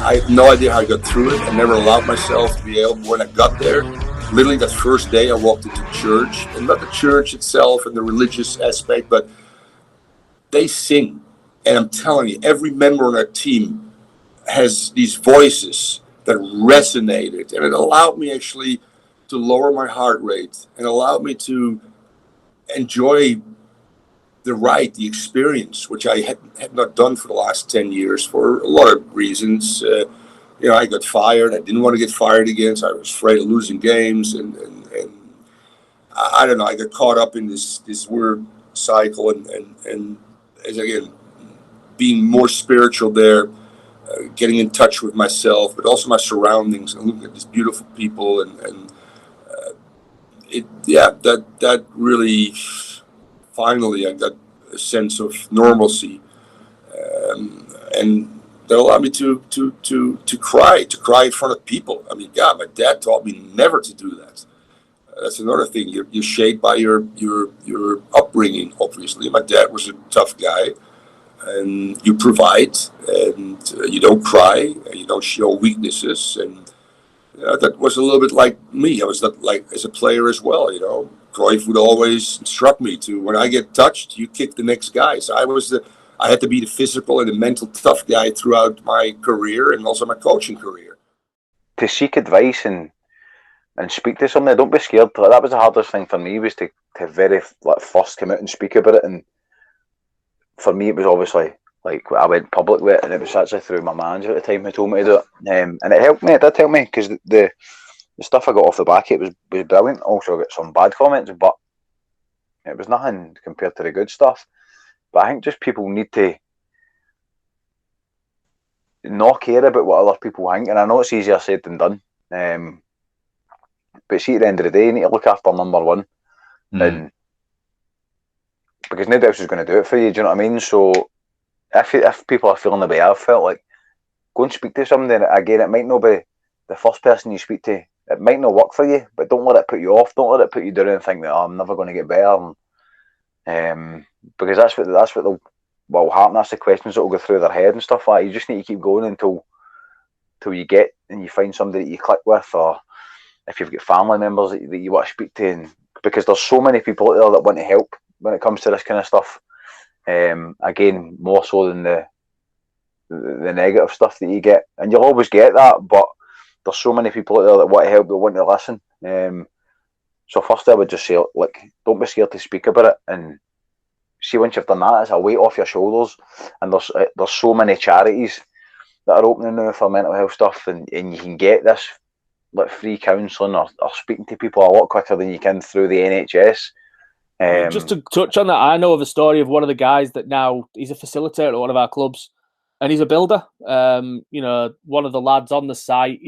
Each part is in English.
I have no idea how I got through it. I never allowed myself to be able, when I got there, literally that first day I walked into church, and not the church itself and the religious aspect, but they sing. And I'm telling you, every member on our team has these voices that resonated, and it allowed me actually to lower my heart rate and allowed me to enjoy the experience, which I had not done for the last 10 years for a lot of reasons. I got fired. I didn't want to get fired again, so I was afraid of losing games. And I don't know, I got caught up in this weird cycle. And as again, being more spiritual there, getting in touch with myself, but also my surroundings, and looking at these beautiful people. That really, finally, I got a sense of normalcy, and that allowed me to cry in front of people. I mean, God, my dad taught me never to do that. That's another thing. You're shaped by your upbringing. Obviously, my dad was a tough guy, and you provide, and you don't cry, and you don't show weaknesses, and that was a little bit like me. I was that, like, as a player as well. Cruyff would always instruct me to, when I get touched, you kick the next guy. So I had to be the physical and the mental tough guy throughout my career and also my coaching career. To seek advice and speak to somebody, don't be scared. That was the hardest thing for me, was to very first come out and speak about it. And for me, it was obviously like I went public with it, and it was actually through my manager at the time who told me to do it. And it helped me. It did help me, because the stuff I got off the back of it was brilliant. Also, I got some bad comments, but it was nothing compared to the good stuff. But I think just people need to not care about what other people think. And I know it's easier said than done. But see, at the end of the day, you need to look after number one. And because nobody else is going to do it for you, do you know what I mean? So if people are feeling the way I've felt, like, go and speak to somebody. And again, it might not be the first person you speak to. It might not work for you, but don't let it put you off. Don't let it put you down and think that, I'm never going to get better. And, because that's what will happen. That's the questions that will go through their head and stuff like that. You just need to keep going until you get and you find somebody that you click with, or if you've got family members that you want to speak to. And because there's so many people out there that want to help when it comes to this kind of stuff. Again, more so than the negative stuff that you get, and you'll always get that, but there's so many people out there that want to help, that want to listen. So first I would just say, like, don't be scared to speak about it, and see, once you've done that, it's a weight off your shoulders. And there's so many charities that are opening now for mental health stuff, and you can get this like free counselling or speaking to people a lot quicker than you can through the NHS. Just to touch on that, I know of a story of one of the guys that now he's a facilitator at one of our clubs, and he's a builder. One of the lads on the site,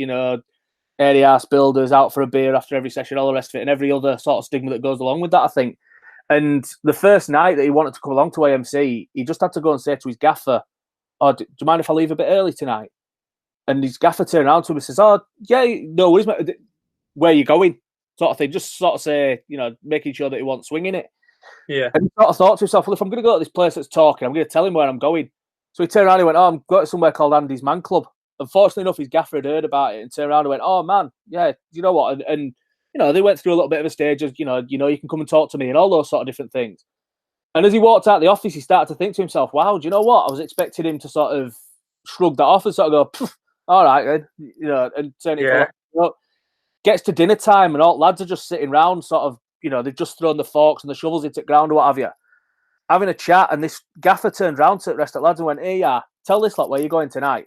airy ass builders, out for a beer after every session, all the rest of it, and every other sort of stigma that goes along with that, I think. And the first night that he wanted to come along to AMC, he just had to go and say to his gaffer, "Oh, do you mind if I leave a bit early tonight?" And his gaffer turned around to him and says, "Oh, yeah, no worries, mate. Where are you going?" Sort of thing. Just sort of say, making sure that he wasn't swinging it. Yeah. And he sort of thought to himself, well, if I'm going to go to this place that's talking, I'm going to tell him where I'm going. So he turned around and went, "Oh, I'm going to somewhere called Andy's Man Club." Unfortunately enough, his gaffer had heard about it and turned around and went, "Oh, man, yeah, you know what?" And they went through a little bit of a stage of, you can come and talk to me and all those sort of different things. And as he walked out the office, he started to think to himself, wow, do you know what? I was expecting him to sort of shrug that off and sort of go, all right, then, and turn it off. Gets to dinner time and all lads are just sitting around, sort of, they've just thrown the forks and the shovels into the ground or what have you, having a chat. And this gaffer turned round to the rest of the lads and went, "Hey, tell this lot where you're going tonight."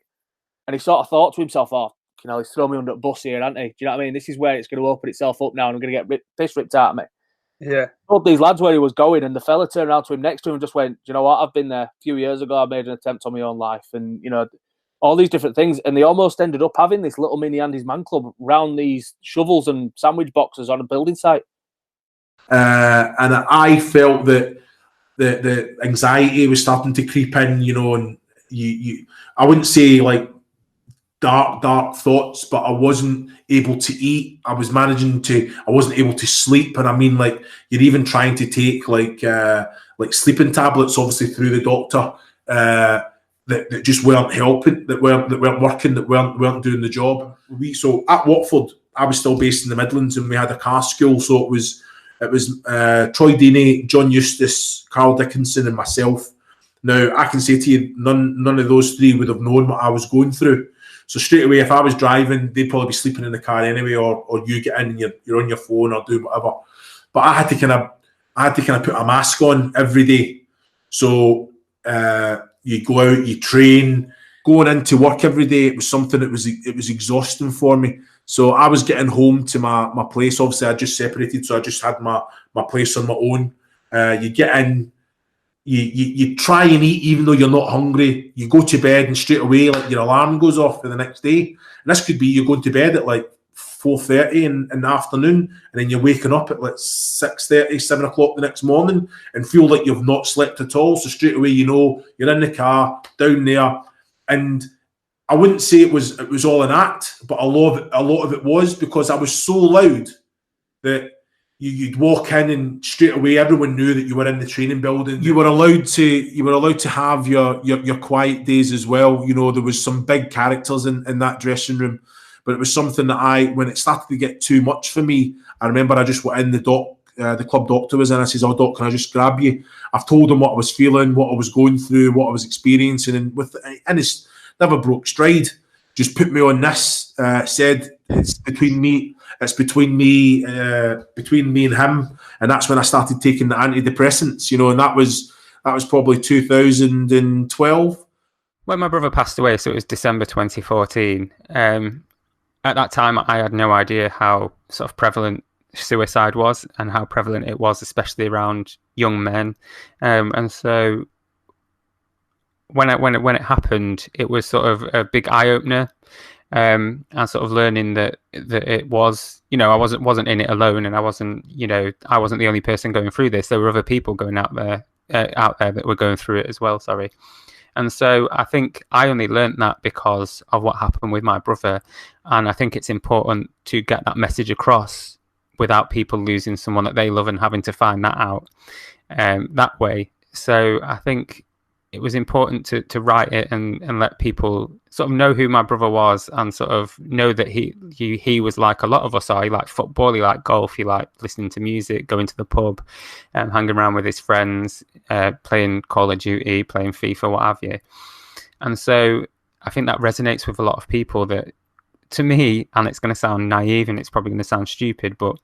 And he sort of thought to himself, "Oh, he's thrown me under a bus here, hasn't he? Do you know what I mean? This is where it's going to open itself up now, and I'm going to get piss ripped out of me." Yeah. Told these lads where he was going, and the fella turned around to him next to him and just went, "Do you know what? I've been there a few years ago. I made an attempt on my own life, and all these different things, and they almost ended up having this little mini Andy's Man Club round these shovels and sandwich boxes on a building site. And I felt that the anxiety was starting to creep in, you know, and I wouldn't say like dark thoughts, but I wasn't able to eat. I wasn't able to sleep. And I mean, like, you're even trying to take like sleeping tablets, obviously through the doctor, that just weren't helping, that weren't working, that weren't doing the job. So at Watford, I was still based in the Midlands, and we had a car school. So it was Troy Deeney, John Eustace, Carl Dickinson, and myself. Now, I can say to you, none of those three would have known what I was going through. So straight away, if I was driving, they'd probably be sleeping in the car anyway, or you get in and you're on your phone or doing whatever. But I had to kind of put a mask on every day. So you go out, you train, going into work every day. It was something that was exhausting for me. So I was getting home to my place. Obviously, I just separated, so I just had my place on my own. You get in. You try and eat even though you're not hungry. You go to bed and straight away, like, your alarm goes off for the next day. And this could be you're going to bed at like 4:30 in the afternoon, and then you're waking up at like 6:30, 7 o'clock the next morning, and feel like you've not slept at all. So straight away, you know, you're in the car down there, and I wouldn't say it was all an act, but a lot of it was, because I was so loud that you'd walk in and straight away everyone knew that you were in the training building. You were allowed to have your quiet days as well. You know, there was some big characters in that dressing room, but it was something that when it started to get too much for me, I remember I just went in, the club doctor was in. I says, "Oh, Doc, can I just grab you?" I've told him what I was feeling, what I was going through, what I was experiencing, and it's never broke stride. Just put me on this. Said it's between me and him, and that's when I started taking the antidepressants. You know, and that was probably 2012. When my brother passed away, so it was December 2014. At that time, I had no idea how sort of prevalent suicide was and how prevalent it was, especially around young men. And so when it happened, it was sort of a big eye opener, and sort of learning that it was, you know, I wasn't in it alone, and I wasn't the only person going through this. There were other people going out there that were going through it as well. Sorry. And so I think I only learned that because of what happened with my brother. And I think it's important to get that message across without people losing someone that they love and having to find that out that way. So I think it was important to write it and let people sort of know who my brother was, and sort of know that he was like a lot of us are. He liked football, he liked golf, he liked listening to music, going to the pub, hanging around with his friends, playing Call of Duty, playing FIFA, what have you. And so I think that resonates with a lot of people. That, to me, and it's going to sound naive and it's probably going to sound stupid, but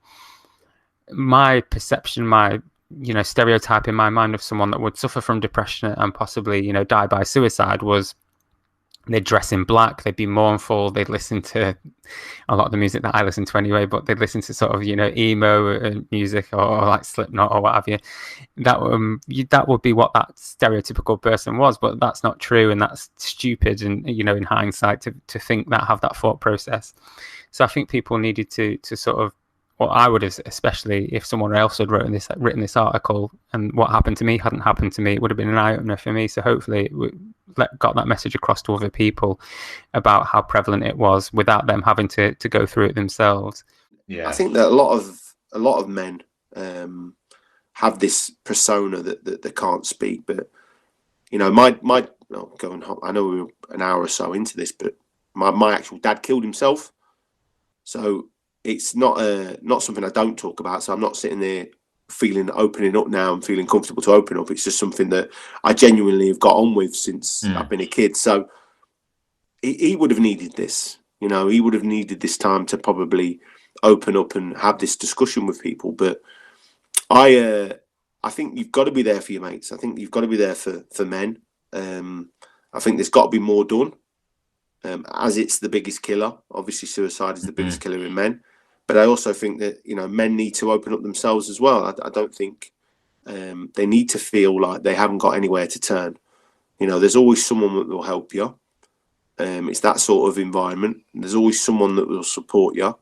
my perception, my stereotype in my mind of someone that would suffer from depression and possibly, die by suicide was they'd dress in black, they'd be mournful, they'd listen to a lot of the music that I listen to anyway, but they'd listen to sort of, emo music or like Slipknot or what have you. That would be what that stereotypical person was, but that's not true, and that's stupid, and, in hindsight, to think that, have that thought process. So I think people needed to sort of, well, I would have, especially if someone else had written this article and what happened to me hadn't happened to me, it would have been an eye-opener for me. So hopefully it got that message across to other people about how prevalent it was without them having to go through it themselves. Yeah, I think that a lot of men have this persona that they can't speak. But I know we were an hour or so into this, but my actual dad killed himself. So it's not something I don't talk about. So I'm not sitting there opening up now and feeling comfortable to open up. It's just something that I genuinely have got on with since I've been a kid. So he would have needed this. He would have needed this time to probably open up and have this discussion with people. But I think you've got to be there for your mates. I think you've got to be there for men. I think there's got to be more done. As it's the biggest killer. Obviously, suicide is the biggest killer in men. But I also think that, men need to open up themselves as well. I don't think they need to feel like they haven't got anywhere to turn. There's always someone that will help you. It's that sort of environment. There's always someone that will support you.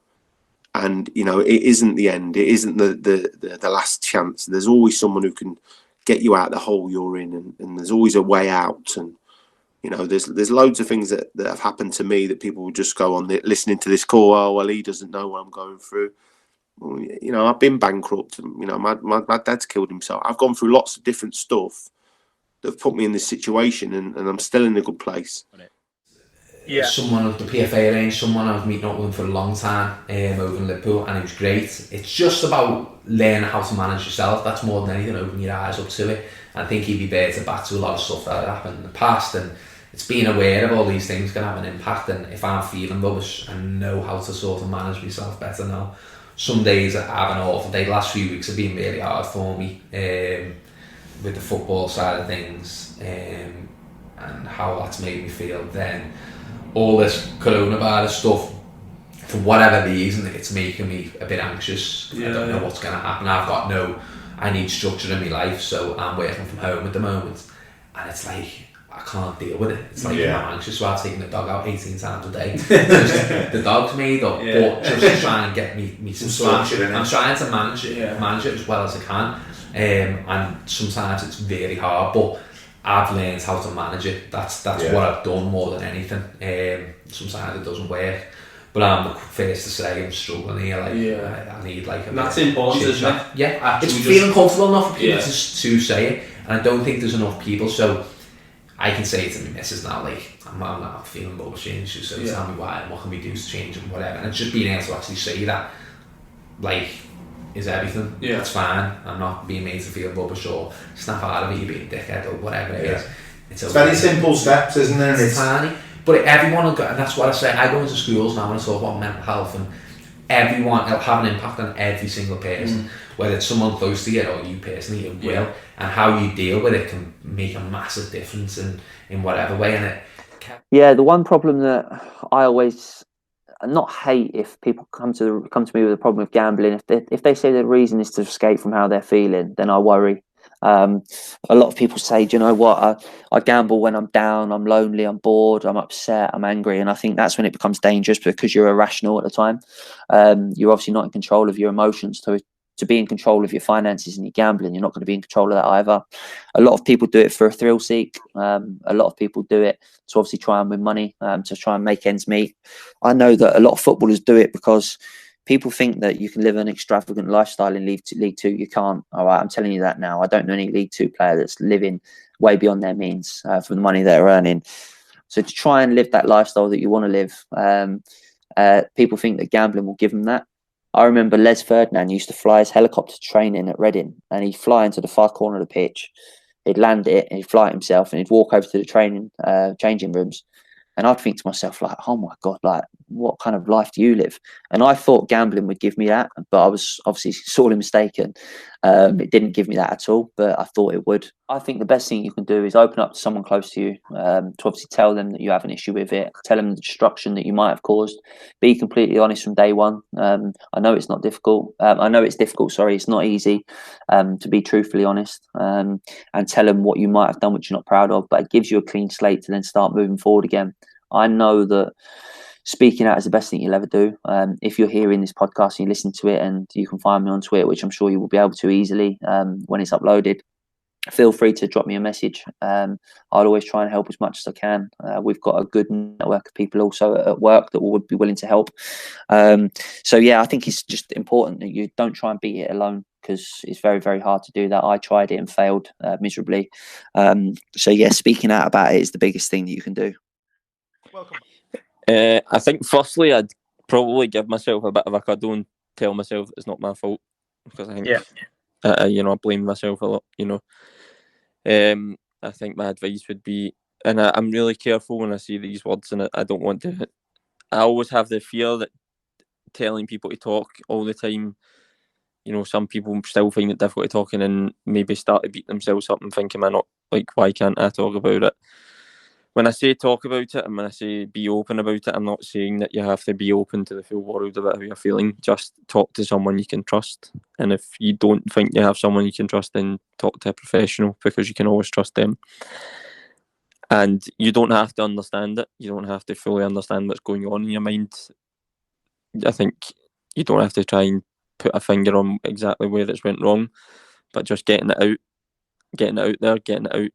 And, you know, it isn't the end. It isn't the last chance. There's always someone who can get you out the hole you're in. And there's always a way out. And, you know, there's loads of things that have happened to me that people will just go on listening to this call. Oh, well, he doesn't know what I'm going through. Well, you know, I've been bankrupt. You know, my dad's killed himself. I've gone through lots of different stuff that have put me in this situation, and I'm still in a good place. Yeah. Someone of the PFA range, someone I was meeting up with for a long time over in Liverpool, and it was great. It's just about learning how to manage yourself. That's more than anything, open your eyes up to it. I think he'd be better to back to a lot of stuff that had happened in the past, and it's being aware of all these things can have an impact. And if I'm feeling rubbish, I know how to sort of manage myself better now. Some days I have an awful day. The last few weeks have been really hard for me with the football side of things and how that's made me feel. Then all this coronavirus stuff, for whatever reason, it's making me a bit anxious. I don't know what's going to happen. I need structure in my life, so I'm working from home at the moment, and it's like I can't deal with it. It's like I'm anxious about taking the dog out 18 times a day. The dog's made up, but just to try and get me some structure in it. I'm trying to manage it as well as I can, and sometimes it's very hard, but I've learned how to manage it. That's what I've done more than anything. Sometimes it doesn't work, but I'm the first to say I'm struggling here. I need like and that's important, isn't it? Yeah, it's feeling comfortable enough for people to say it, and I don't think there's enough people. So I can say to my missus now, like, I'm not feeling rubbish, and she'll say, tell me why and what can we do to change and whatever. And it's just being able to actually say that, like, is everything. It's fine. I'm not being made to feel rubbish or snap out of it, you being a dickhead or whatever it is. It's okay. Very simple steps, isn't it? It's tiny. But everyone will go, and that's what I say. I go into schools now and I talk about mental health, and everyone will have an impact on every single person, whether it's someone close to you or you personally, it will. And how you deal with it can make a massive difference in whatever way. And the one problem that I always not hate if people come to me with a problem with gambling, if they say the reason is to escape from how they're feeling, then I worry. A lot of people say, do you know what, I gamble when I'm down, I'm lonely, I'm bored, I'm upset, I'm angry, and I think that's when it becomes dangerous because you're irrational at the time. You're obviously not in control of your emotions. To be in control of your finances and your gambling, you're not going to be in control of that either. A lot of people do it for a thrill seek. A lot of people do it to obviously try and win money, to try and make ends meet. I know that a lot of footballers do it because people think that you can live an extravagant lifestyle in League Two. You can't. All right, I'm telling you that now. I don't know any League Two player that's living way beyond their means for the money they're earning. So to try and live that lifestyle that you want to live, people think that gambling will give them that. I remember Les Ferdinand used to fly his helicopter training at Reading, and he'd fly into the far corner of the pitch, he'd land it, and he'd fly it himself, and he'd walk over to the training changing rooms. And I'd think to myself, like, oh my God, like, what kind of life do you live? And I thought gambling would give me that, but I was obviously sorely mistaken. It didn't give me that at all, but I thought it would. I think the best thing you can do is open up to someone close to you, to obviously tell them that you have an issue with it, tell them the destruction that you might have caused. Be completely honest from day one. I know it's not difficult. It's not easy to be truthfully honest, and tell them what you might have done which you're not proud of, but it gives you a clean slate to then start moving forward again. I know that speaking out is the best thing you'll ever do. If you're hearing this podcast and you listen to it, and you can find me on Twitter, which I'm sure you will be able to easily when it's uploaded, feel free to drop me a message. I'll always try and help as much as I can. We've got a good network of people also at work that would be willing to help. I think it's just important that you don't try and beat it alone, because it's very, very hard to do that. I tried it and failed miserably. Speaking out about it is the biggest thing that you can do. Welcome. I think firstly I'd probably give myself a bit of a cuddle and tell myself it's not my fault, because I think I blame myself a lot. I think my advice would be, and I'm really careful when I say these words, and I don't want to. I always have the fear that telling people to talk all the time, some people still find it difficult talking and maybe start to beat themselves up and think, am I not, like, why can't I talk about it? When I say talk about it and when I say be open about it, I'm not saying that you have to be open to the full world about how you're feeling. Just talk to someone you can trust. And if you don't think you have someone you can trust, then talk to a professional, because you can always trust them. And you don't have to understand it. You don't have to fully understand what's going on in your mind. I think you don't have to try and put a finger on exactly where it's went wrong, but just getting it out there, getting it out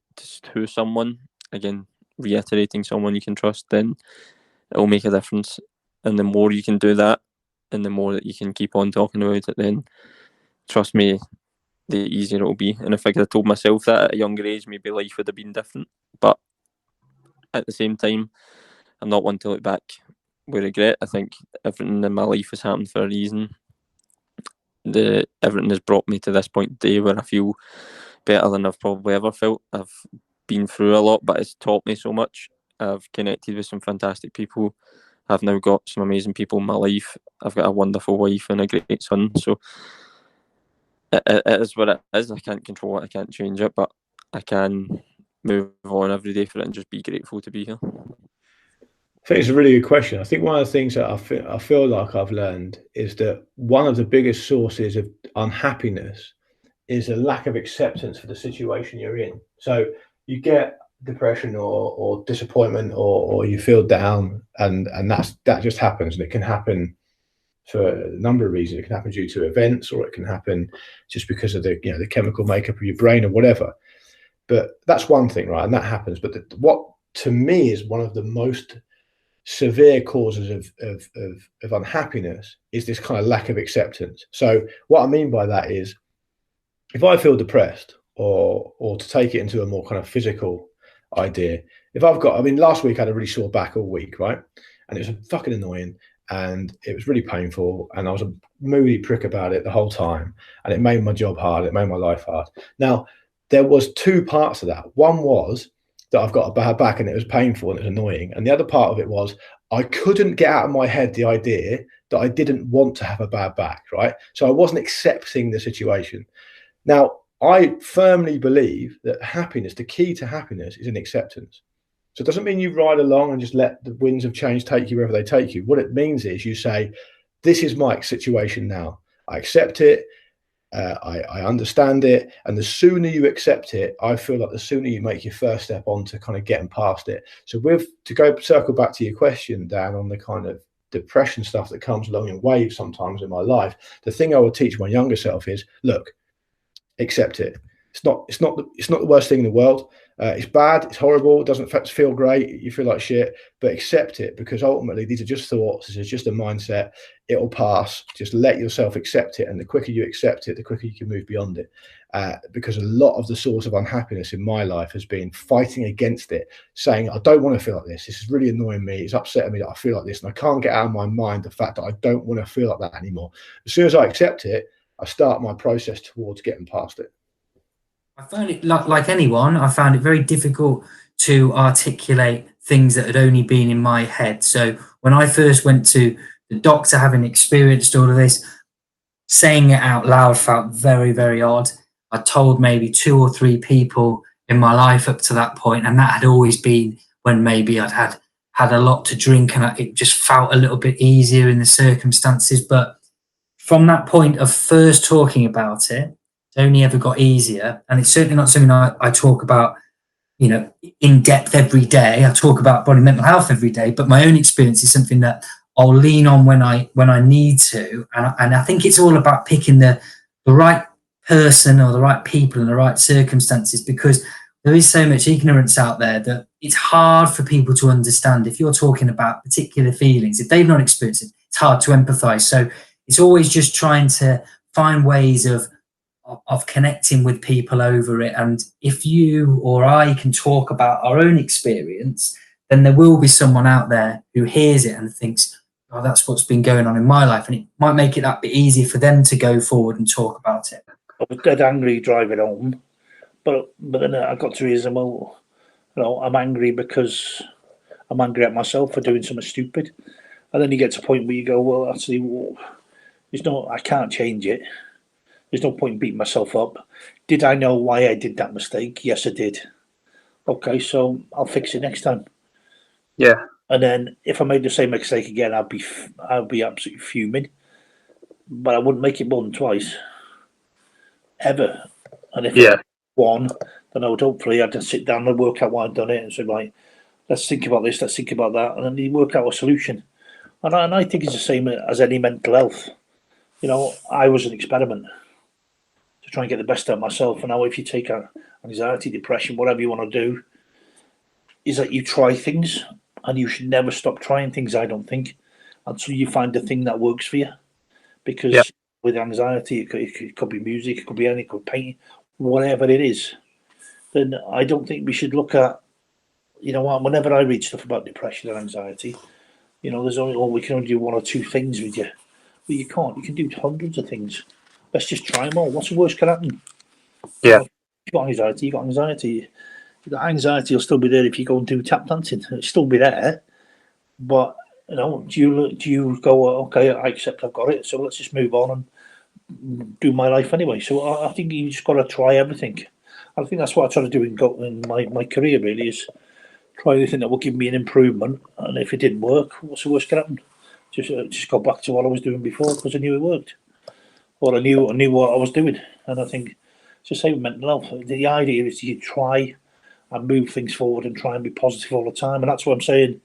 to someone, again, reiterating someone you can trust, then it'll make a difference. And the more you can do that, and the more that you can keep on talking about it, then trust me, the easier it'll be. And if I could have told myself that at a younger age, maybe life would have been different. But at the same time, I'm not one to look back with regret. I think everything in my life has happened for a reason. Everything has brought me to this point today where I feel better than I've probably ever felt. I've been through a lot, but it's taught me so much. I've connected with some fantastic people. I've now got some amazing people in my life. I've got a wonderful wife and a great son. So it is what it is. I can't control it. I can't change it, but I can move on every day for it and just be grateful to be here. I think it's a really good question. I think one of the things that I feel like I've learned is that one of the biggest sources of unhappiness is a lack of acceptance for the situation you're in. So you get depression or disappointment or you feel down, and that just happens, and it can happen for a number of reasons. It can happen due to events, or it can happen just because of the chemical makeup of your brain or whatever. But that's one thing, right? And that happens. But what to me is one of the most severe causes of unhappiness is this kind of lack of acceptance. So what I mean by that is, if I feel depressed, or to take it into a more kind of physical idea, if I've got, last week I had a really sore back all week, right? And it was fucking annoying, and it was really painful, and I was a moody prick about it the whole time, and it made my job hard, it made my life hard. Now, there was two parts of that. One was that I've got a bad back and it was painful and it was annoying. And the other part of it was I couldn't get out of my head the idea that I didn't want to have a bad back, right? So I wasn't accepting the situation. Now, I firmly believe that happiness, the key to happiness, is in acceptance. So it doesn't mean you ride along and just let the winds of change take you wherever they take you. What it means is you say, this is my situation now. I accept it. I understand it, and the sooner you accept it, I feel like the sooner you make your first step on to kind of getting past it. So circle back to your question, Dan, on the kind of depression stuff that comes along in waves sometimes in my life, the thing I would teach my younger self is, look, accept it. It's not the worst thing in the world. It's bad, it's horrible, it doesn't feel great, you feel like shit, but accept it, because ultimately these are just thoughts, this is just a mindset, it'll pass. Just let yourself accept it, and the quicker you accept it, the quicker you can move beyond it. Because a lot of the source of unhappiness in my life has been fighting against it, saying, I don't want to feel like this is really annoying me, it's upsetting me that I feel like this, and I can't get out of my mind the fact that I don't want to feel like that anymore. As soon as I accept it, I start my process towards getting past it. I found it, like anyone, I found it very difficult to articulate things that had only been in my head. So when I first went to the doctor, having experienced all of this, saying it out loud felt very, very odd. I told maybe 2 or 3 people in my life up to that point, and that had always been when maybe I'd had a lot to drink, and it just felt a little bit easier in the circumstances. But from that point of first talking about it, it only ever got easier. And it's certainly not something I talk about, in depth every day. I talk about body mental health every day, but my own experience is something that I'll lean on when I need to. And I think it's all about picking the right person or the right people in the right circumstances, because there is so much ignorance out there that it's hard for people to understand. If you're talking about particular feelings, if they've not experienced it, it's hard to empathize. So it's always just trying to find ways of connecting with people over it. And if you or I can talk about our own experience, then there will be someone out there who hears it and thinks, oh, that's what's been going on in my life. And it might make it that bit easier for them to go forward and talk about it. I was dead angry driving home, but then I got to reason, well, I'm angry because I'm angry at myself for doing something stupid. And then you get to a point where you go, well, actually, I can't change it. There's no point in beating myself up. Did I know why I did that mistake? Yes, I did. Okay, so I'll fix it next time. Yeah. And then if I made the same mistake again, I'd be absolutely fuming. But I wouldn't make it more than twice, ever. And if one, then I would hopefully I'd sit down and work out why I'd done it and say, right, let's think about this, let's think about that, and then you work out a solution. And I think it's the same as any mental health. You know, I was an experiment to try and get the best out of myself. And now if you take anxiety, depression, whatever you want to do, is that you try things, and you should never stop trying things, I don't think, until you find the thing that works for you. Because with anxiety, it could be music, it could be anything, it could be painting, whatever it is. Then I don't think we should look at, you know what, whenever I read stuff about depression and anxiety, you know, there's only, we can only do one or two things with you. But you can't, you can do hundreds of things. Let's just try them all. What's the worst can happen? Yeah. You know, if you've got anxiety, you've got anxiety. That anxiety will still be there if you go and do tap dancing. It'll still be there. But, you know, do you go, okay, I accept I've got it, so let's just move on and do my life anyway. So I think you just got to try everything. I think that's what I try to do in my career, really, is try anything that will give me an improvement. And if it didn't work, what's the worst can happen? Just go back to what I was doing before, because I knew it worked. Or I knew what I was doing. And I think it's the same with mental health. The idea is you try and move things forward and try and be positive all the time. And that's what I'm saying.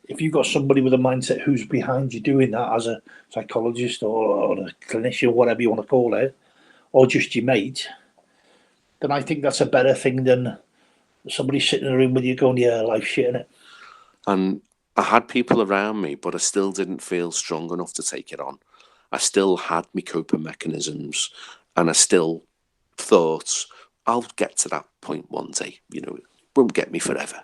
If you've got somebody with a mindset who's behind you doing that as a psychologist or a clinician, whatever you want to call it, or just your mate, then I think that's a better thing than somebody sitting in a room with you going, yeah, life's shit, innit? And I had people around me, but I still didn't feel strong enough to take it on. I still had my coping mechanisms, and I still thought, I'll get to that point one day, you know, it won't get me forever.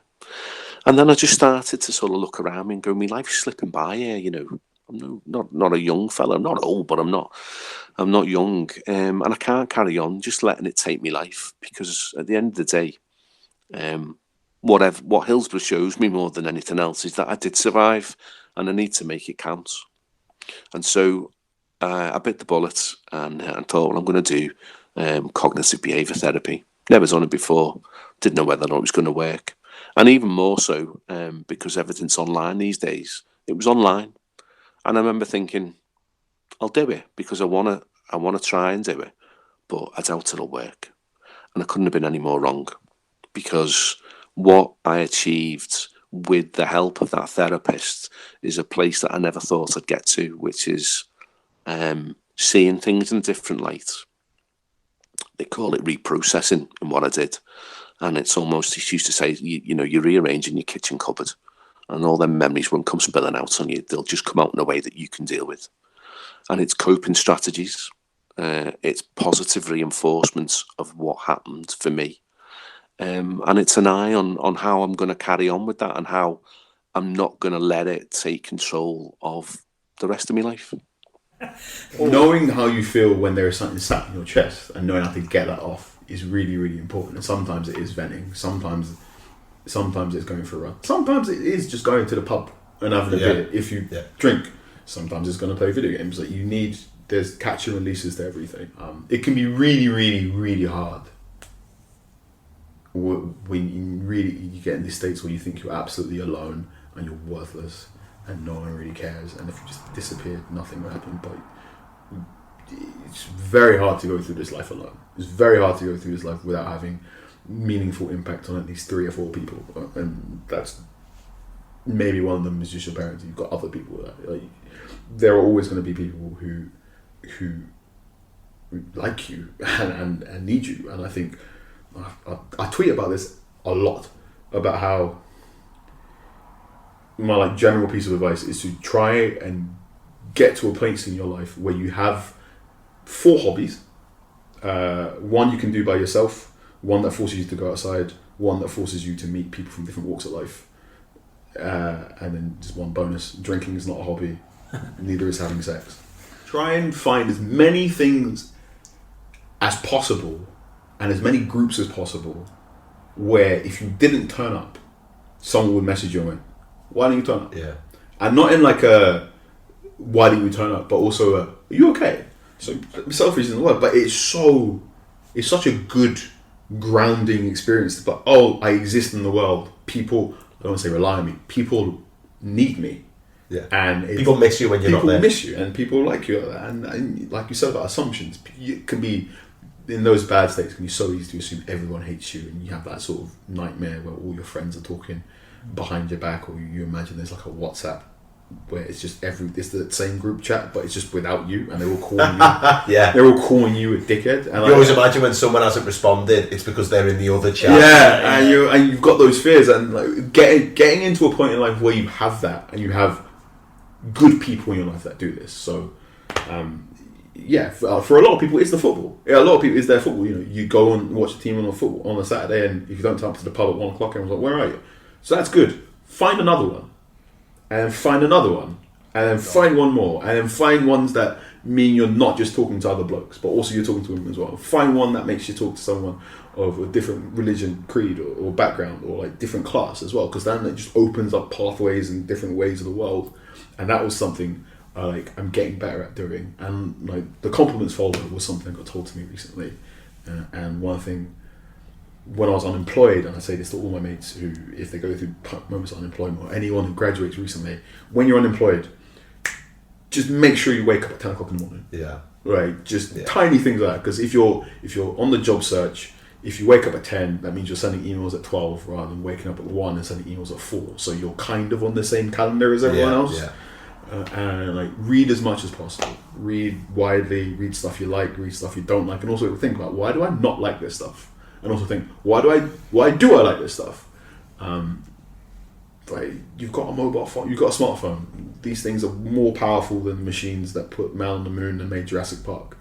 And then I just started to sort of look around me and go, my life's slipping by here, you know. I'm not a young fella. I'm not old, but I'm not young. And I can't carry on just letting it take me life, because at the end of the day, what Hillsborough shows me more than anything else is that I did survive, and I need to make it count. And so I bit the bullet and thought, well, I'm going to do cognitive behaviour therapy. Never done it before. Didn't know whether or not it was going to work. And even more so, because everything's online these days. It was online. And I remember thinking, I'll do it, because I want to try and do it, but I doubt it'll work. And I couldn't have been any more wrong, because what I achieved with the help of that therapist is a place that I never thought I'd get to, which is seeing things in a different light. They call it reprocessing in what I did. And it's almost, he used to say, you know, you're rearranging your kitchen cupboard, and all them memories won't come spilling out on you. They'll just come out in a way that you can deal with. And it's coping strategies. It's positive reinforcement of what happened for me. And it's an eye on how I'm going to carry on with that, and how I'm not going to let it take control of the rest of my life. Knowing how you feel when there is something sat in your chest and knowing how to get that off is really, really important. And sometimes it is venting. Sometimes it's going for a run. Sometimes it is just going to the pub and having a beer. If you drink, sometimes it's going to play video games. Like, you need, there's catch and releases to everything. It can be really, really, really hard when you get in these states where you think you're absolutely alone and you're worthless and no one really cares, and if you just disappeared, nothing will happen. But it's very hard to go through this life alone. It's very hard to go through this life without having meaningful impact on at least 3 or 4 people, and that's maybe one of them is just your parents. You've got other people that, like, there are always going to be people who like you and need you. And I think I tweet about this a lot, about how my general piece of advice is to try and get to a place in your life where you have 4 hobbies. One you can do by yourself, one that forces you to go outside, one that forces you to meet people from different walks of life, and then just one bonus: drinking is not a hobby, neither is having sex. Try and find as many things as possible and as many groups as possible where if you didn't turn up, someone would message you and went, why didn't you turn up? Yeah. And not in like a why didn't you turn up, but also are you okay? So selfish isn't the word, but it's such a good grounding experience. But I exist in the world. People, I don't want to say rely on me, people need me. Yeah. And people miss you when you're not there. People miss you, and people like you. And like you said about assumptions, it can be in those bad states, it can be so easy to assume everyone hates you, and you have that sort of nightmare where all your friends are talking behind your back, or you imagine there's like a WhatsApp where it's just it's the same group chat, but it's just without you, and they're all calling you. Yeah, they're all calling you a dickhead. And you always imagine when someone hasn't responded, it's because they're in the other chat. Yeah, and you've got those fears, and like getting into a point in life where you have that, and you have good people in your life that do this. So, for a lot of people, it's the football. Yeah, a lot of people, it's their football. You know, you go and watch a team on a football on a Saturday, and if you don't turn up to the pub at 1 o'clock, everyone's like, "Where are you?" So that's good. Find another one, and then find another one, and then find one more, and then find ones that mean you're not just talking to other blokes, but also you're talking to women as well. Find one that makes you talk to someone of a different religion, creed, or background, or like different class as well, because then it just opens up pathways and different ways of the world. And that was something I'm getting better at doing. And like the compliments folder was something that got told to me recently. And one thing, when I was unemployed, and I say this to all my mates who, if they go through moments of unemployment, or anyone who graduates recently, when you're unemployed, just make sure you wake up at 10 o'clock in the morning. Yeah. Right. Just tiny things like that. Because if you're on the job search, if you wake up at 10, that means you're sending emails at 12 rather than waking up at 1 and sending emails at 4. So you're kind of on the same calendar as everyone else. Yeah. And like read as much as possible. Read widely. Read stuff you like. Read stuff you don't like. And also think about, why do I not like this stuff? And also think, why do I like this stuff? Like you've got a mobile phone. You've got a smartphone. These things are more powerful than machines that put man on the moon and made Jurassic Park.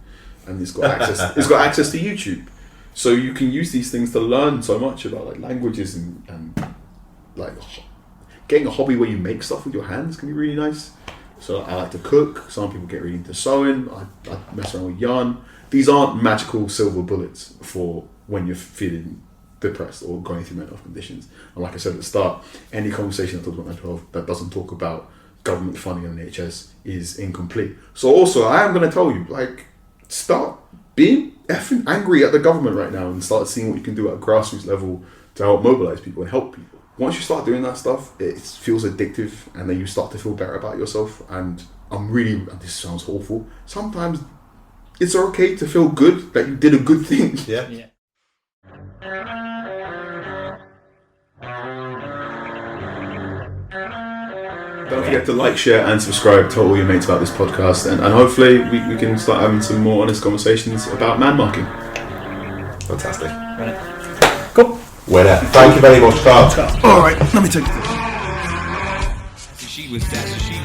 And it's got access. It's got access to YouTube. So you can use these things to learn so much about like languages and like getting a hobby where you make stuff with your hands can be really nice. So I like to cook. Some people get really into sewing. I mess around with yarn. These aren't magical silver bullets for when you're feeling depressed or going through mental health conditions. And like I said at the start, any conversation that talks about mental health that doesn't talk about government funding and NHS is incomplete. So also, I am going to tell you, like, start being effing angry at the government right now and start seeing what you can do at a grassroots level to help mobilize people and help people. Once you start doing that stuff, it feels addictive, and then you start to feel better about yourself. And this sounds awful, sometimes it's okay to feel good that you did a good thing. Yeah. Don't forget to like, share and subscribe. Tell all your mates about this podcast, and hopefully we can start having some more honest conversations about man marking. Fantastic. Cool. Winner. Thank you very much, Carl. Alright, let me take this. She was that, so she